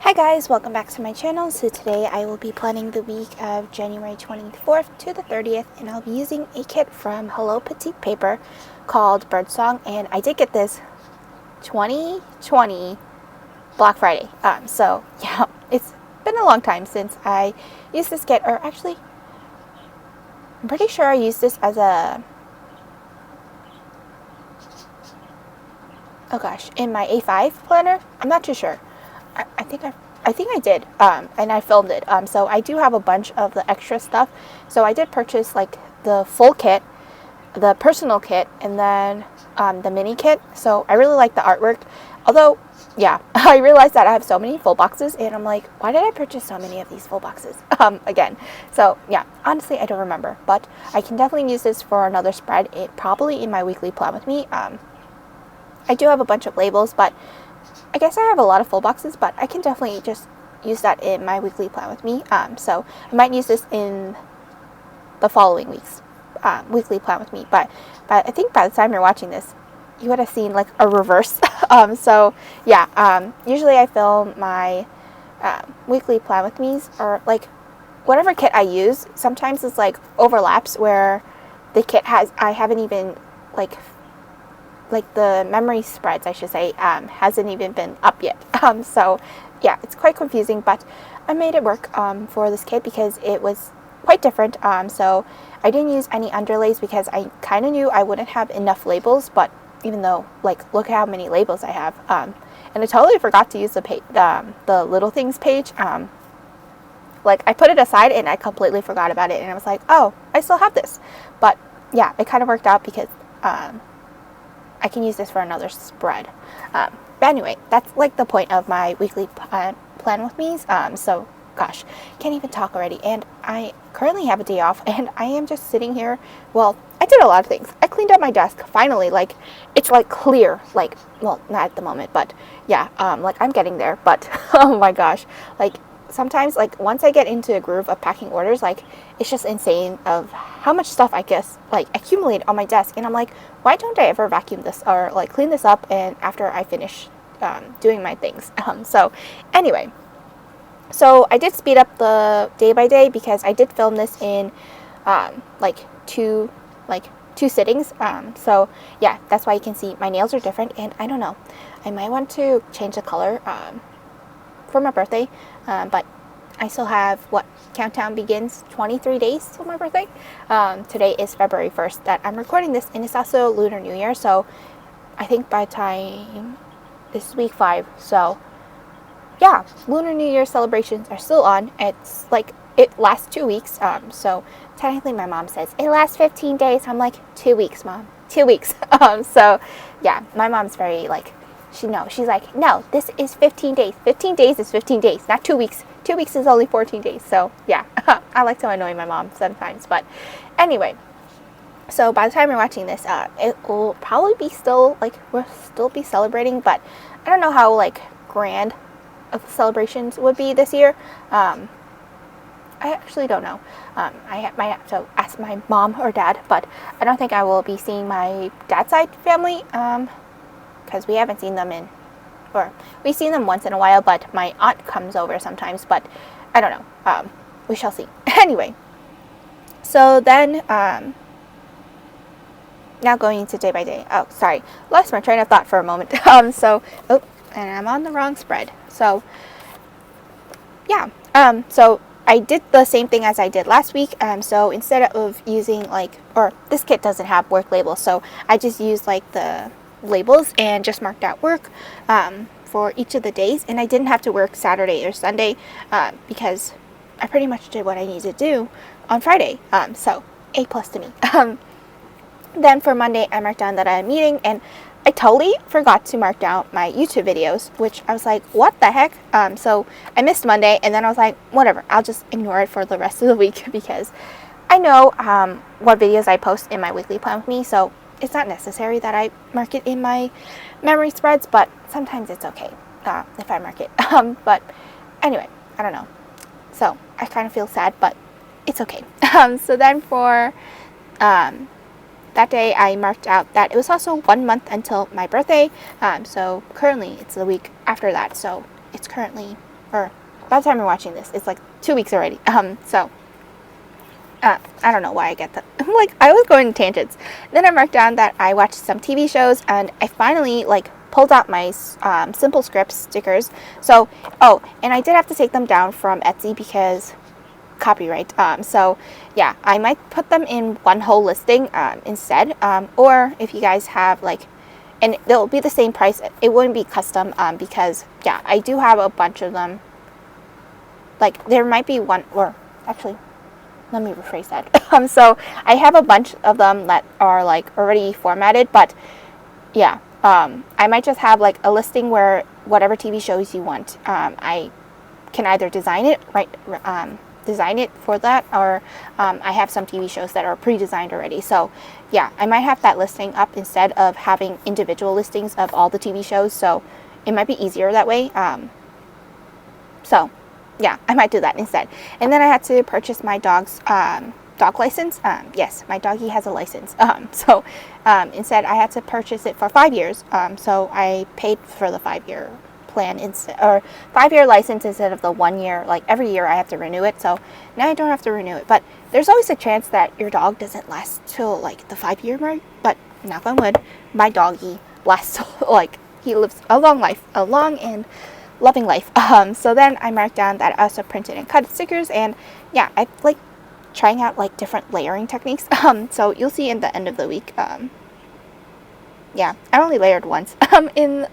Hi guys, welcome back to my channel. So today I will be planning the week of January 24th to the 30th, and I'll be using a kit from Hello Petite paper called Birdsong, and I did get this 2020 Black Friday. So yeah, it's been a long time since I used this kit, or actually I'm pretty sure I used this as a, oh gosh, in my A5 planner. I'm not too sure. I think I did, and I filmed it. So I do have a bunch of the extra stuff. So I did purchase like the full kit, the personal kit, and then the mini kit. So I really like the artwork. Although, yeah, I realized that I have so many full boxes, and I'm like, why did I purchase so many of these full boxes again? So yeah, honestly, I don't remember, but I can definitely use this for another spread. It probably in my weekly plan with me. I do have a bunch of labels, but I guess I have a lot of full boxes, but I can definitely just use that in my weekly plan with me. So I might use this in the following week's weekly plan with me. But I think by the time you're watching this, you would have seen like a reverse. So yeah, usually I film my weekly plan with me's, or like whatever kit I use. Sometimes it's like overlaps where the kit I haven't even like the memory spreads, I should say, hasn't even been up yet. So yeah, it's quite confusing, but I made it work for this kit because it was quite different. So I didn't use any underlays because I kind of knew I wouldn't have enough labels, but even though, like, look at how many labels I have. And I totally forgot to use the little things page. Like, I put it aside and I completely forgot about it, and I was like, oh, I still have this. But yeah, it kind of worked out because I can use this for another spread. But anyway, that's like the point of my weekly plan with me. So gosh, can't even talk already. And I currently have a day off, and I am just sitting here. Well, I did a lot of things. I cleaned up my desk finally. Like, it's like clear. Like, well, not at the moment, but yeah, like I'm getting there. But oh my gosh, like sometimes, like, once I get into a groove of packing orders, like, it's just insane of how much stuff I guess like accumulate on my desk, and I'm like, why don't I ever vacuum this or like clean this up and after I finish doing my things. So anyway, so I did speed up the day by day because I did film this in like two sittings. So yeah, that's why you can see my nails are different, and I don't know, I might want to change the color for my birthday, but I still have, what, countdown begins 23 days till my birthday. Today is February 1st that I'm recording this, and it's also Lunar New Year, so I think by the time this is week 5, so yeah, Lunar New Year celebrations are still on. It's like, it lasts 2 weeks, so technically my mom says it lasts 15 days. I'm like, 2 weeks, Mom, 2 weeks. So yeah, my mom's very like, she's like, no, this is 15 days. 15 days is 15 days, not 2 weeks. 2 weeks is only 14 days. So yeah, I like to annoy my mom sometimes. But anyway, so by the time you're watching this, it will probably be still, like, we'll still be celebrating, but I don't know how, like, grand of the celebrations would be this year. I actually don't know. I might have to ask my mom or dad, but I don't think I will be seeing my dad's side family, because we haven't seen them or we've seen them once in a while, but my aunt comes over sometimes, but I don't know. We shall see. Anyway, so then, now going into day by day. Oh, sorry, lost my train of thought for a moment. Oh, and I'm on the wrong spread. So yeah, so I did the same thing as I did last week. So instead of using or this kit doesn't have work labels, so I just used like the labels and just marked out work for each of the days, and I didn't have to work Saturday or Sunday because I pretty much did what I needed to do on Friday. So A+ to me. Then for Monday, I marked down that I had a meeting, and I totally forgot to mark down my YouTube videos, which I was like, what the heck? So I missed Monday, and then I was like, whatever, I'll just ignore it for the rest of the week because I know what videos I post in my weekly plan with me, so it's not necessary that I mark it in my memory spreads, but sometimes it's okay if I mark it. But anyway, I don't know. So I kind of feel sad, but it's okay. So then for that day, I marked out that it was also 1 month until my birthday. So currently it's the week after that. So it's currently or by the time you're watching this, it's like 2 weeks already. I don't know why I get that. Like, I was going tangents. Then I marked down that I watched some TV shows, and I finally, like, pulled out my Simple Scripts stickers. So, oh, and I did have to take them down from Etsy because copyright. So, yeah, I might put them in one whole listing instead. Or if you guys have, like, and they'll be the same price. It wouldn't be custom because, yeah, I do have a bunch of them. Like, there might be one, or actually, let me rephrase that. So I have a bunch of them that are like already formatted, but yeah, I might just have like a listing where whatever TV shows you want, I can either design it, design it for that, or I have some TV shows that are pre-designed already. So yeah, I might have that listing up instead of having individual listings of all the TV shows. So it might be easier that way. So yeah, I might do that instead. And then I had to purchase my dog's dog license. Yes, my doggy has a license. So instead I had to purchase it for 5 years. So I paid for the 5-year plan instead, or 5-year license instead of the 1 year. Like every year I have to renew it. So now I don't have to renew it. But there's always a chance that your dog doesn't last till like the 5-year mark. But knock on wood, my doggy lasts like he lives a long life, a long and loving life. So then I marked down that I also printed and cut stickers, and yeah, I like trying out like different layering techniques. So you'll see in the end of the week. Yeah, I only layered once in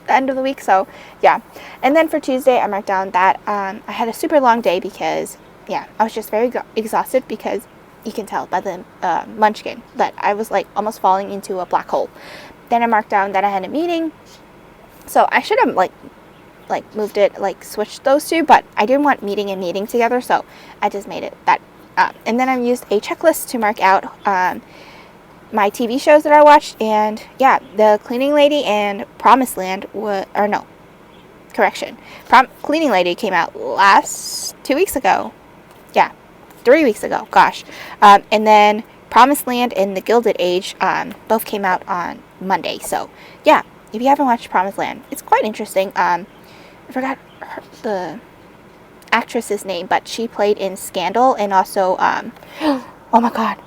the end of the week, so yeah. And then for Tuesday, I marked down that I had a super long day because yeah, I was just very exhausted because you can tell by the munchkin that I was like almost falling into a black hole. Then I marked down that I had a meeting, so I should have like moved it, like switched those two, but I didn't want meeting and meeting together, so I just made it that. And then I used a checklist to mark out my TV shows that I watched, and yeah, The Cleaning Lady and Promised Land Cleaning Lady came out 2 weeks ago. Yeah, 3 weeks ago, gosh. And then Promised Land and The Gilded Age both came out on Monday, so yeah, if you haven't watched Promised Land, it's quite interesting. I forgot the actress's name, but she played in Scandal and also, oh my god,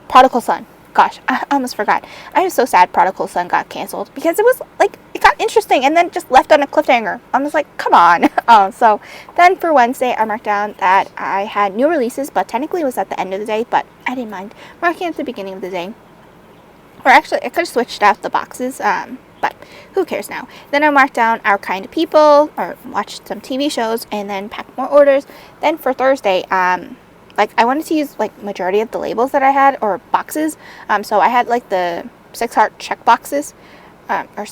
Prodigal Son. Gosh, I almost forgot. I was so sad Prodigal Son got canceled because it was like, it got interesting and then just left on a cliffhanger. I was like, come on. So then for Wednesday, I marked down that I had new releases, but technically it was at the end of the day, but I didn't mind marking at the beginning of the day. Or actually, I could have switched out the boxes, but who cares now. Then I marked down Our Kind of People, or watched some TV shows, and then packed more orders. Then for Thursday, like I wanted to use like majority of the labels that I had, or boxes. So I had like the 6 heart check boxes, or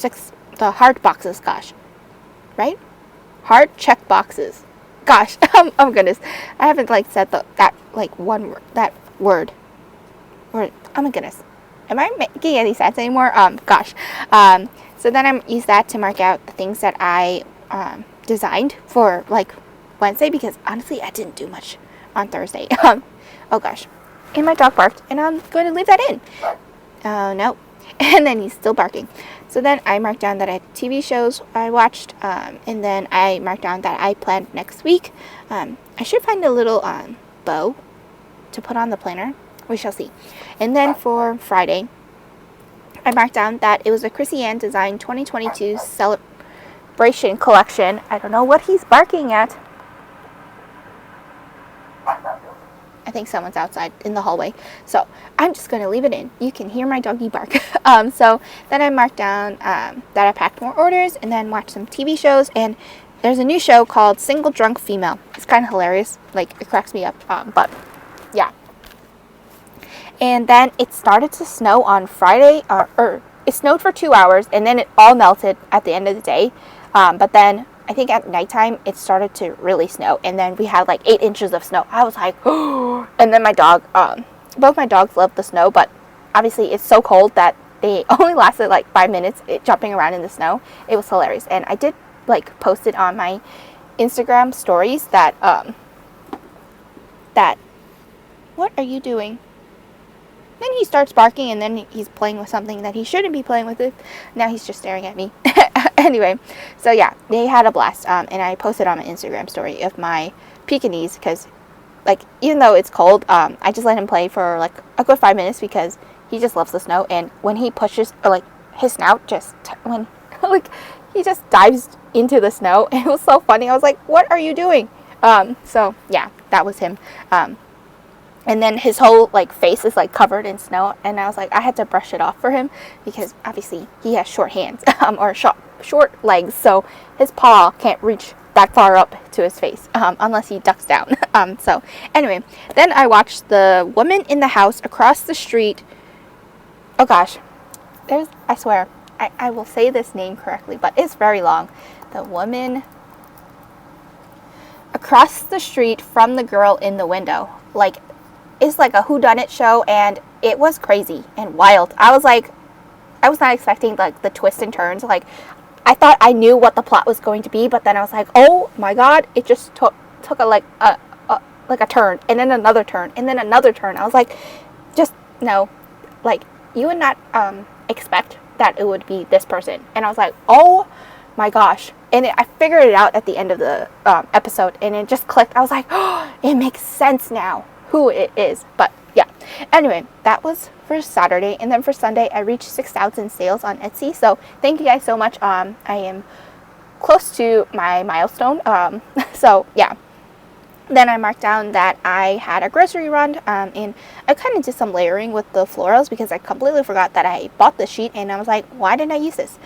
the heart boxes, gosh, right? Heart check boxes. Gosh, oh goodness, I haven't like said that like one word, that word. Or oh my goodness. Am I making any sense anymore? Gosh. So then I used that to mark out the things that I designed for like Wednesday, because honestly I didn't do much on Thursday. Oh gosh. And my dog barked, and I'm going to leave that in. No. And then he's still barking. So then I marked down that I had TV shows I watched, and then I marked down that I planned next week. I should find a little bow to put on the planner. We shall see. And then for Friday, I marked down that it was a Chrissy Ann Design 2022 Celebration Collection. I don't know what he's barking at. I think someone's outside in the hallway. So I'm just going to leave it in. You can hear my doggy bark. So then I marked down that I packed more orders and then watched some TV shows. And there's a new show called Single Drunk Female. It's kind of hilarious. Like, it cracks me up. But yeah. And then it started to snow on Friday, or it snowed for 2 hours, and then it all melted at the end of the day. But then I think at nighttime it started to really snow, and then we had like 8 inches of snow. I was like, oh. And then my dog, both my dogs love the snow, but obviously it's so cold that they only lasted like 5 minutes jumping around in the snow. It was hilarious, and I did like post it on my Instagram stories that what are you doing? Then he starts barking, and then he's playing with something that he shouldn't be playing with. It. Now he's just staring at me. Anyway, so yeah, they had a blast. And I posted on my Instagram story of my Pekingese because, like, even though it's cold, I just let him play for like a good 5 minutes because he just loves the snow. And when he pushes, or like his snout just when like he just dives into the snow, it was so funny. I was like, "What are you doing?" So yeah, that was him. And then his whole like face is like covered in snow, and I was like, I had to brush it off for him because obviously he has short hands or short legs, so his paw can't reach that far up to his face unless he ducks down. So anyway, then I watched The Woman in the House Across the Street. Oh gosh, I swear I will say this name correctly, but it's very long. The Woman Across the Street from the Girl in the Window. Like, it's like a whodunit show, and it was crazy and wild. I was not expecting like the twists and turns. Like, I thought I knew what the plot was going to be, but then I was like, oh my god, it just took a turn, and then another turn, and then another turn. I was like, just no, like, you would not expect that it would be this person. And I was like, oh my gosh. And I figured it out at the end of the episode, and it just clicked. I was like, oh, it makes sense now who it is. But yeah, anyway, that was for Saturday. And then for Sunday, I reached 6,000 sales on Etsy, so thank you guys so much. I am close to my milestone. So yeah, then I marked down that I had a grocery run, and I kind of did some layering with the florals because I completely forgot that I bought the sheet, and I was like, why didn't I use this?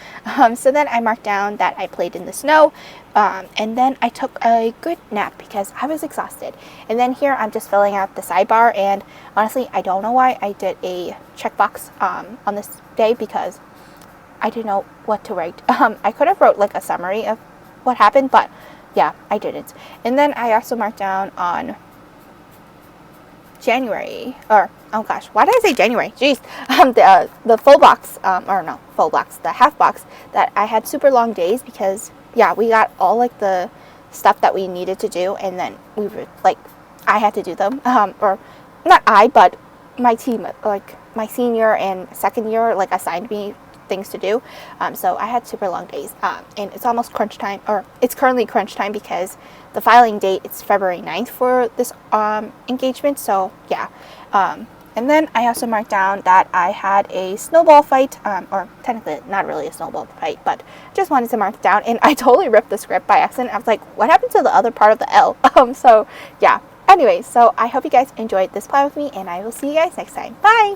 So then I marked down that I played in the snow, and then I took a good nap because I was exhausted. And then here I'm just filling out the sidebar, and honestly, I don't know why I did a checkbox on this day because I didn't know what to write. I could have wrote like a summary of what happened, but yeah, I didn't. And then I also marked down on January, or oh gosh, why did I say January? Jeez, the full box, or no, full box, the half box, that I had super long days because yeah, we got all like the stuff that we needed to do, and then we were like, I had to do them, or not I, but my team, like my senior and second year, like assigned me things to do, so I had super long days, and it's almost crunch time, or it's currently crunch time because the filing date is February 9th for this engagement. So yeah, and then I also marked down that I had a snowball fight, or technically not really a snowball fight, but just wanted to mark it down, and I totally ripped the script by accident. I was like, what happened to the other part of the L? So yeah, anyway, so I hope you guys enjoyed this plan with me, and I will see you guys next time. Bye.